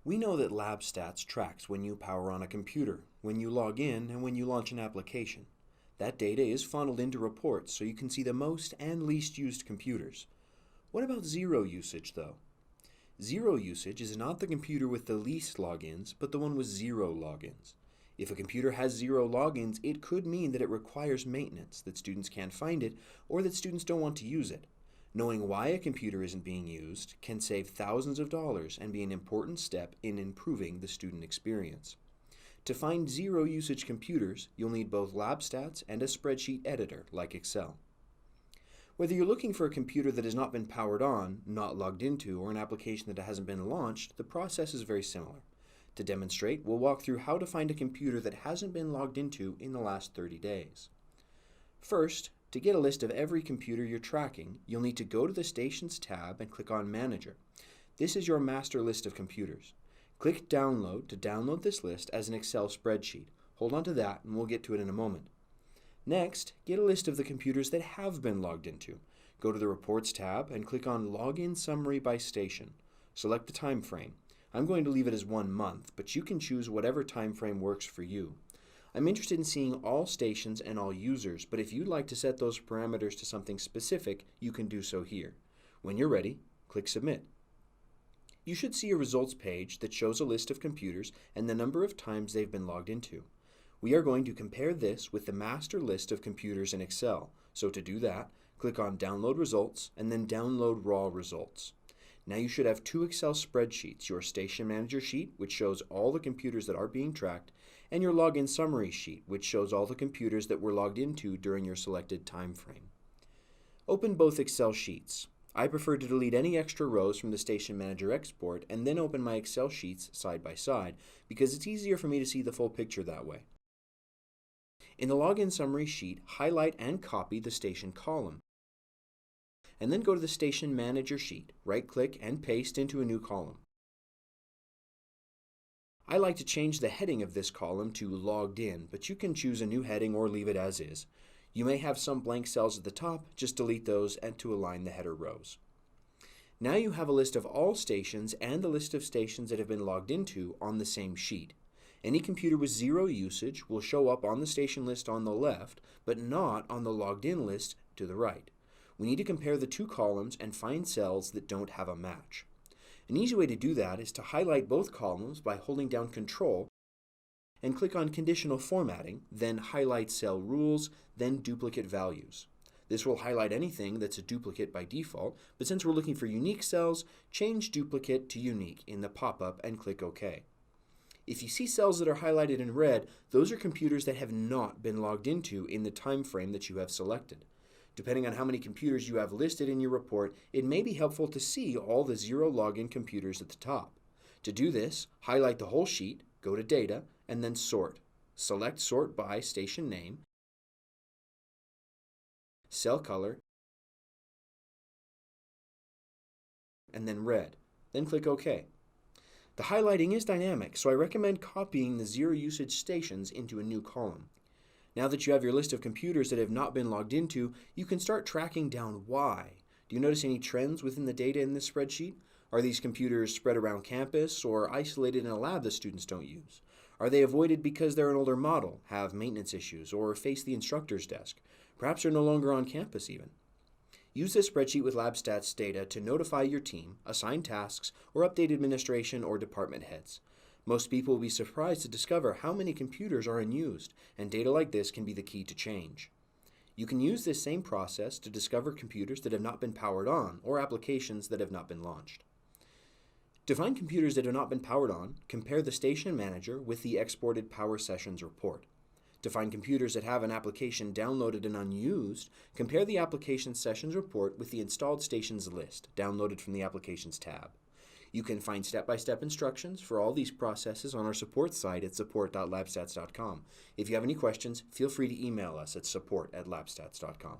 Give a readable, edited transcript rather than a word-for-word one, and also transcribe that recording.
We know that LabStats tracks when you power on a computer, when you log in, and when you launch an application. That data is funneled into reports so you can see the most and least used computers. What about zero usage, though? Zero usage is not the computer with the least logins, but the one with zero logins. If a computer has zero logins, it could mean that it requires maintenance, that students can't find it, or that students don't want to use it. Knowing why a computer isn't being used can save thousands of dollars and be an important step in improving the student experience. To find zero usage computers, you'll need both LabStats and a spreadsheet editor like Excel. Whether you're looking for a computer that has not been powered on, not logged into, or an application that hasn't been launched, the process is very similar. To demonstrate, we'll walk through how to find a computer that hasn't been logged into in the last 30 days. First, to get a list of every computer you're tracking, you'll need to go to the Stations tab and click on Manager. This is your master list of computers. Click Download to download this list as an Excel spreadsheet. Hold on to that and we'll get to it in a moment. Next, get a list of the computers that have been logged into. Go to the Reports tab and click on Login Summary by Station. Select the time frame. I'm going to leave it as 1 month, but you can choose whatever time frame works for you. I'm interested in seeing all stations and all users, but if you'd like to set those parameters to something specific, you can do so here. When you're ready, click Submit. You should see a results page that shows a list of computers and the number of times they've been logged into. We are going to compare this with the master list of computers in Excel, so to do that, click on Download Results and then Download Raw Results. Now you should have 2 Excel spreadsheets, your Station Manager sheet, which shows all the computers that are being tracked, and your Login Summary sheet, which shows all the computers that were logged into during your selected time frame. Open both Excel sheets. I prefer to delete any extra rows from the Station Manager export and then open my Excel sheets side by side because it's easier for me to see the full picture that way. In the Login Summary sheet, highlight and copy the Station column. And then go to the Station Manager sheet, right-click and paste into a new column. I like to change the heading of this column to Logged In, but you can choose a new heading or leave it as is. You may have some blank cells at the top, just delete those and to align the header rows. Now you have a list of all stations and the list of stations that have been logged into on the same sheet. Any computer with zero usage will show up on the station list on the left, but not on the logged in list to the right. We need to compare the 2 columns and find cells that don't have a match. An easy way to do that is to highlight both columns by holding down Control and click on Conditional Formatting, then highlight Cell Rules, then Duplicate Values. This will highlight anything that's a duplicate by default, but since we're looking for unique cells, change Duplicate to Unique in the pop-up and click OK. If you see cells that are highlighted in red, those are computers that have not been logged into in the time frame that you have selected. Depending on how many computers you have listed in your report, it may be helpful to see all the zero login computers at the top. To do this, highlight the whole sheet, go to Data, and then Sort. Select Sort by Station Name, Cell Color, and then Red. Then click OK. The highlighting is dynamic, so I recommend copying the zero usage stations into a new column. Now that you have your list of computers that have not been logged into, you can start tracking down why. Do you notice any trends within the data in this spreadsheet? Are these computers spread around campus or isolated in a lab that students don't use? Are they avoided because they're an older model, have maintenance issues, or face the instructor's desk? Perhaps they're no longer on campus even. Use this spreadsheet with LabStats data to notify your team, assign tasks, or update administration or department heads. Most people will be surprised to discover how many computers are unused, and data like this can be the key to change. You can use this same process to discover computers that have not been powered on or applications that have not been launched. To find computers that have not been powered on, compare the Station Manager with the exported Power Sessions report. To find computers that have an application downloaded and unused, compare the Application Sessions report with the Installed Stations list, downloaded from the Applications tab. You can find step-by-step instructions for all these processes on our support site at support.labstats.com. If you have any questions, feel free to email us at support@labstats.com.